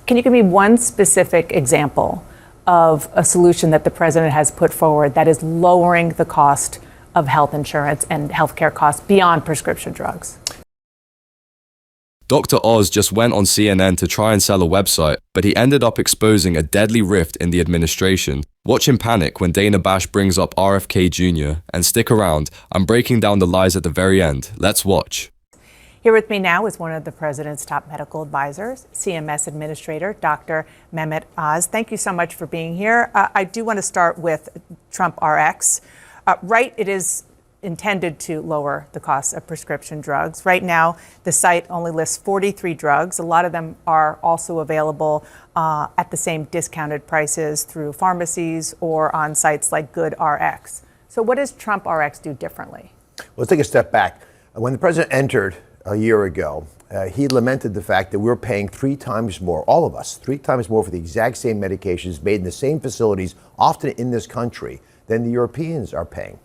Can you give me one specific example of a solution that the president has put forward that is lowering the cost of health insurance and healthcare costs beyond prescription drugs? Dr. Oz just went on CNN to try and sell a website, but he ended up exposing a deadly rift in the administration. Watch him panic when Dana Bash brings up RFK Jr. And stick around, I'm breaking down the lies at the very end. Let's watch. Here with me now is one of the president's top medical advisors, CMS Administrator, Dr. Mehmet Oz. Thank you so much for being here. I do want to start with Trump RX. Right, it is intended to lower the cost of prescription drugs. Right now, the site only lists 43 drugs. A lot of them are also available at the same discounted prices through pharmacies or on sites like GoodRx. So what does Trump RX do differently? Well, let's take a step back. When the president entered a year ago, he lamented the fact that we're paying 3 times more, all of us, 3 times more for the exact same medications made in the same facilities, often in this country, than the Europeans are paying.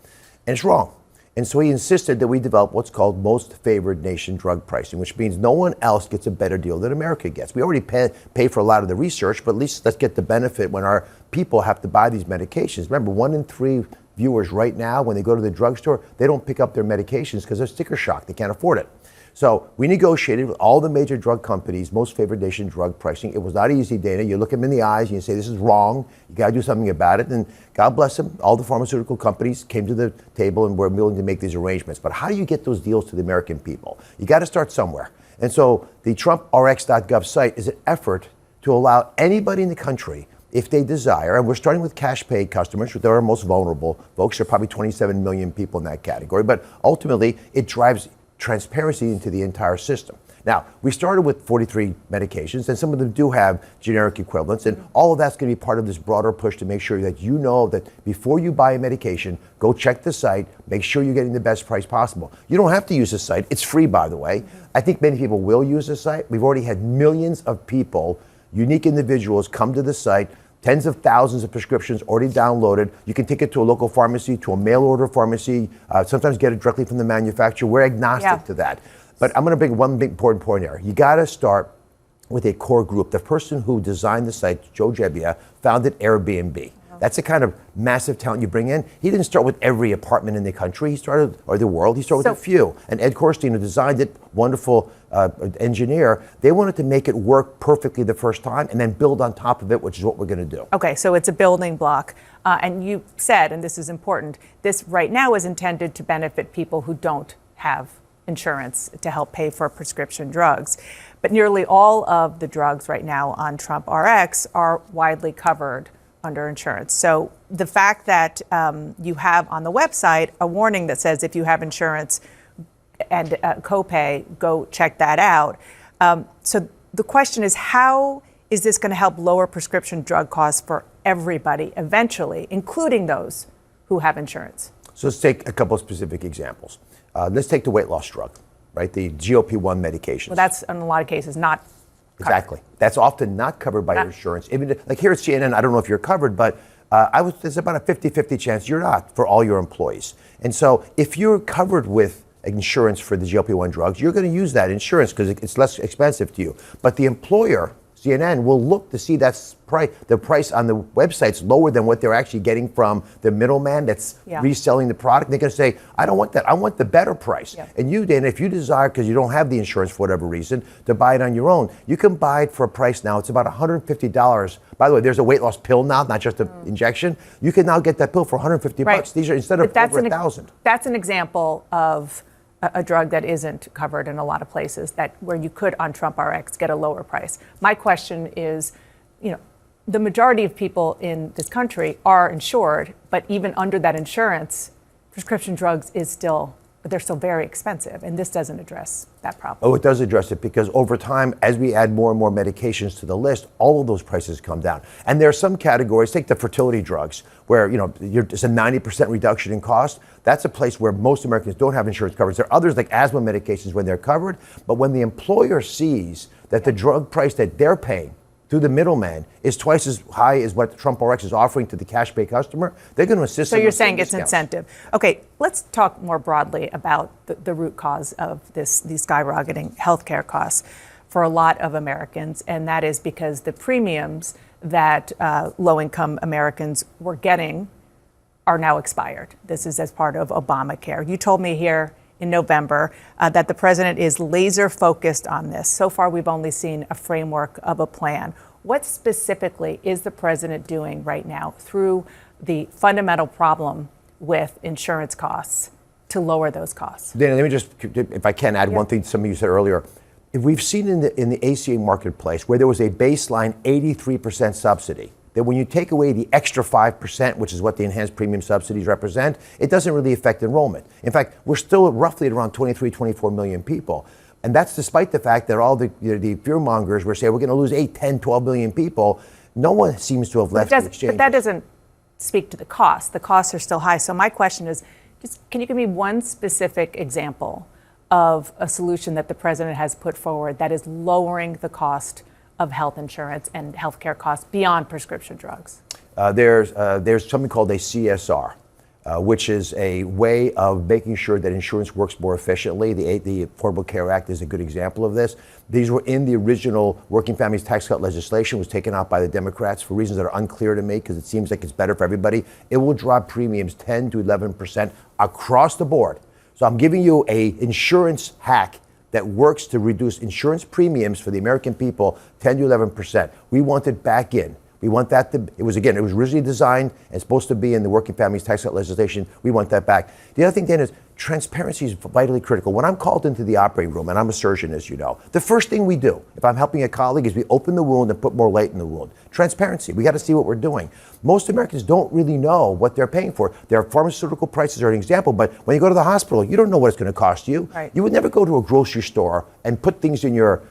And it's wrong. And so he insisted that we develop what's called most favored nation drug pricing, which means no one else gets a better deal than America gets. We already pay for a lot of the research, but at least let's get the benefit when our people have to buy these medications. Remember, 1 in 3 viewers right now, when they go to the drugstore, they don't pick up their medications because they're sticker shock. They can't afford it. So we negotiated with all the major drug companies, most favored nation drug pricing. It was not easy, Dana. You look them in the eyes and you say, this is wrong. You got to do something about it. And God bless them, all the pharmaceutical companies came to the table and were willing to make these arrangements. But how do you get those deals to the American people? You got to start somewhere. And so the TrumpRx.gov site is an effort to allow anybody in the country, if they desire, and we're starting with cash paid customers, they're our most vulnerable folks. There are probably 27 million people in that category. But ultimately, it drives transparency into the entire system. Now, we started with 43 medications, and some of them do have generic equivalents, and all of that's going to be part of this broader push to make sure that you know that before you buy a medication, go check the site, make sure you're getting the best price possible. You don't have to use the site. It's free, by the way. I think many people will use the site. We've already had millions of people, unique individuals, come to the site, tens of thousands of prescriptions already downloaded. You can take it to a local pharmacy, to a mail order pharmacy, sometimes get it directly from the manufacturer. We're agnostic to that. But I'm going to bring one big important point here. You got to start with a core group. The person who designed the site, Joe Gebbia, founded Airbnb. That's the kind of massive talent you bring in. He didn't start with every apartment in the country. He started, or the world, he started with a few. And Ed Korstein, who designed it, wonderful engineer, they wanted to make it work perfectly the first time and then build on top of it, which is what we're going to do. Okay, so it's a building block. And you said, and this is important, this right now is intended to benefit people who don't have insurance to help pay for prescription drugs. But nearly all of the drugs right now on Trump RX are widely covered under insurance. So the fact that you have on the website a warning that says if you have insurance and copay, go check that out. So the question is, how is this going to help lower prescription drug costs for everybody eventually, including those who have insurance? So let's take a couple of specific examples. Let's take the weight loss drug, right? The GLP-1 medications. Well, that's in a lot of cases not Exactly. That's often not covered by your insurance. Even like here at CNN, I don't know if you're covered, but there's about a 50-50 chance you're not for all your employees. And so if you're covered with insurance for the GLP-1 drugs, you're going to use that insurance because it's less expensive to you. But the employer, CNN, will look to see that's the price on the website's lower than what they're actually getting from the middleman that's reselling the product. They're going to say, I don't want that. I want the better price. Yeah. And you, Dana, if you desire, because you don't have the insurance for whatever reason, to buy it on your own, you can buy it for a price now. It's about $150. By the way, there's a weight loss pill now, not just an injection. You can now get that pill for $150 bucks. These are instead of over $1,000. That's an example of a drug that isn't covered in a lot of places, that where you could on Trump RX get a lower price. My question is, the majority of people in this country are insured, but even under that insurance, prescription drugs they're still very expensive, and this doesn't address that problem. Oh, it does address it because over time, as we add more and more medications to the list, all of those prices come down. And there are some categories, take the fertility drugs, where it's a 90% reduction in cost. That's a place where most Americans don't have insurance coverage. There are others like asthma medications when they're covered, but when the employer sees that the drug price that they're paying through the middleman is twice as high as what Trump RX is offering to the cash pay customer, they're going to assist. So you're saying it's incentive. Okay, let's talk more broadly about the root cause of these skyrocketing healthcare costs. for a lot of Americans, and that is because the premiums that low-income Americans were getting are now expired. This is as part of Obamacare. You told me here in November that the president is laser focused on this. So far, we've only seen a framework of a plan. What specifically is the president doing right now through the fundamental problem with insurance costs to lower those costs? Dana, let me just, if I can, add one thing to something you said earlier. If we've seen in the ACA marketplace where there was a baseline 83% subsidy, that when you take away the extra 5%, which is what the enhanced premium subsidies represent, it doesn't really affect enrollment. In fact, we're still roughly at around 23, 24 million people. And that's despite the fact that all the fear mongers were saying we're going to lose 8, 10, 12 million people. No one seems to have left the exchange. But that doesn't speak to the costs. The costs are still high. So my question is, can you give me one specific example of a solution that the president has put forward that is lowering the cost of health insurance and healthcare costs beyond prescription drugs? There's something called a CSR, which is a way of making sure that insurance works more efficiently. The Affordable Care Act is a good example of this. These were in the original Working Families Tax Cut legislation, was taken out by the Democrats for reasons that are unclear to me because it seems like it's better for everybody. It will drop premiums 10 to 11% across the board. So I'm giving you a insurance hack that works to reduce insurance premiums for the American people 10 to 11%. We want it back in. We want that to, it was originally designed and supposed to be in the Working Families Tax Cut legislation. We want that back. The other thing, Dan, is transparency is vitally critical. When I'm called into the operating room, and I'm a surgeon, as you know, the first thing we do, if I'm helping a colleague, is we open the wound and put more light in the wound. Transparency. We got to see what we're doing. Most Americans don't really know what they're paying for. Their pharmaceutical prices are an example, but when you go to the hospital, you don't know what it's going to cost you. Right. You would never go to a grocery store and put things in your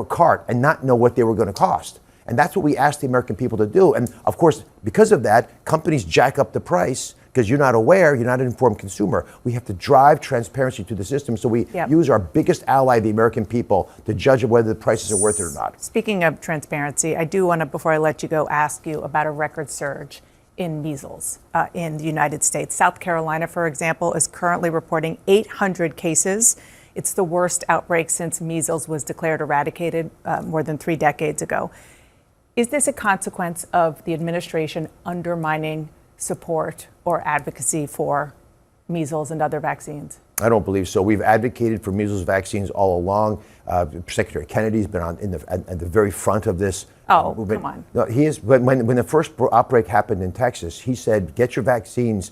cart and not know what they were going to cost. And that's what we ask the American people to do. And of course, because of that, companies jack up the price because you're not aware, you're not an informed consumer. We have to drive transparency to the system, so we use our biggest ally, the American people, to judge whether the prices are worth it or not. Speaking of transparency, I do want to, before I let you go, ask you about a record surge in measles in the United States. South Carolina, for example, is currently reporting 800 cases. It's the worst outbreak since measles was declared eradicated more than 3 decades ago. Is this a consequence of the administration undermining support or advocacy for measles and other vaccines? I don't believe so. We've advocated for measles vaccines all along. Secretary Kennedy's been at the very front of this movement. Come on. No, he is. When the first outbreak happened in Texas, he said, get your vaccines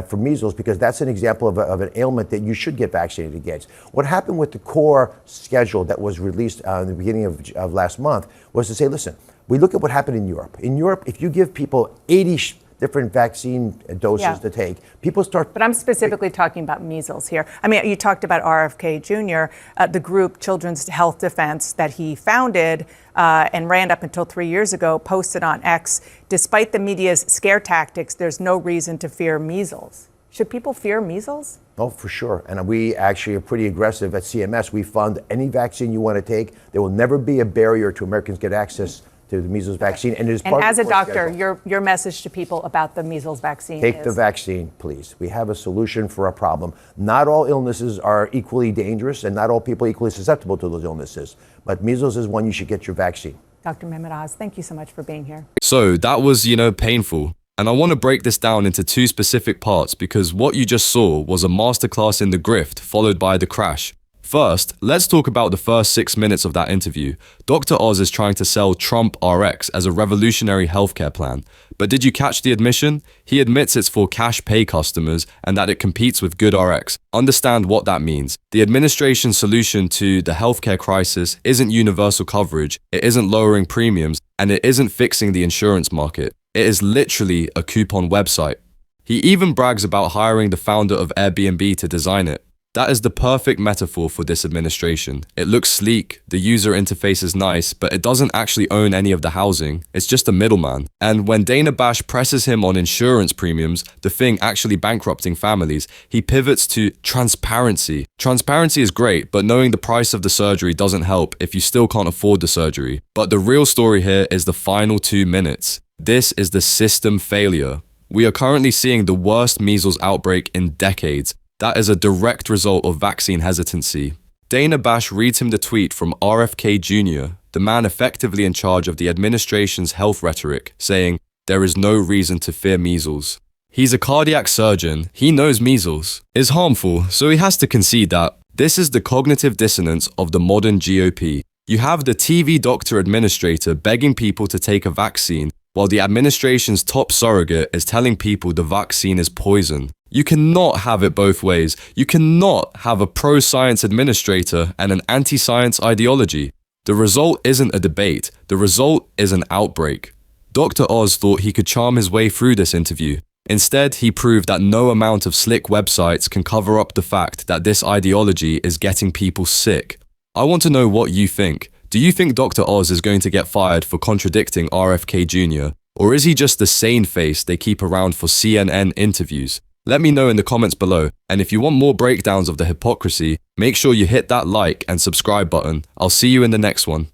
for measles because that's an example of an ailment that you should get vaccinated against. What happened with the core schedule that was released in the beginning of last month was to say, listen, we look at what happened in Europe. In Europe, if you give people 80 different vaccine doses to take, people start. But I'm specifically talking about measles here. I mean, you talked about RFK Jr., the group Children's Health Defense that he founded and ran up until 3 years ago, posted on X, despite the media's scare tactics, there's no reason to fear measles. Should people fear measles? Oh, for sure. And we actually are pretty aggressive at CMS. We fund any vaccine you want to take. There will never be a barrier to Americans get access to the measles vaccine. And, as a doctor, your message to people about the measles vaccine is? Take the vaccine, please. We have a solution for a problem. Not all illnesses are equally dangerous, and not all people are equally susceptible to those illnesses. But measles is one you should get your vaccine. Dr. Mehmet Oz, thank you so much for being here. So that was, painful. And I want to break this down into 2 specific parts because what you just saw was a masterclass in the grift followed by the crash. First, let's talk about the first 6 minutes of that interview. Dr. Oz is trying to sell Trump RX as a revolutionary healthcare plan. But did you catch the admission? He admits it's for cash pay customers and that it competes with good RX. Understand what that means. The administration's solution to the healthcare crisis isn't universal coverage, it isn't lowering premiums, and it isn't fixing the insurance market. It is literally a coupon website. He even brags about hiring the founder of Airbnb to design it. That is the perfect metaphor for this administration. It looks sleek, the user interface is nice, but it doesn't actually own any of the housing. It's just a middleman. And when Dana Bash presses him on insurance premiums, the thing actually bankrupting families, he pivots to transparency. Transparency is great, but knowing the price of the surgery doesn't help if you still can't afford the surgery. But the real story here is the final 2 minutes. This is the system failure. We are currently seeing the worst measles outbreak in decades. That is a direct result of vaccine hesitancy. Dana Bash reads him the tweet from RFK Jr., the man effectively in charge of the administration's health rhetoric, saying, "There is no reason to fear measles." He's a cardiac surgeon, he knows measles is harmful, so he has to concede that. This is the cognitive dissonance of the modern GOP. You have the TV doctor administrator begging people to take a vaccine, while the administration's top surrogate is telling people the vaccine is poison. You cannot have it both ways. You cannot have a pro-science administrator and an anti-science ideology. The result isn't a debate. The result is an outbreak. Dr. Oz thought he could charm his way through this interview. Instead, he proved that no amount of slick websites can cover up the fact that this ideology is getting people sick. I want to know what you think. Do you think Dr. Oz is going to get fired for contradicting RFK Jr., or is he just the sane face they keep around for CNN interviews? Let me know in the comments below, and if you want more breakdowns of the hypocrisy, make sure you hit that like and subscribe button. I'll see you in the next one.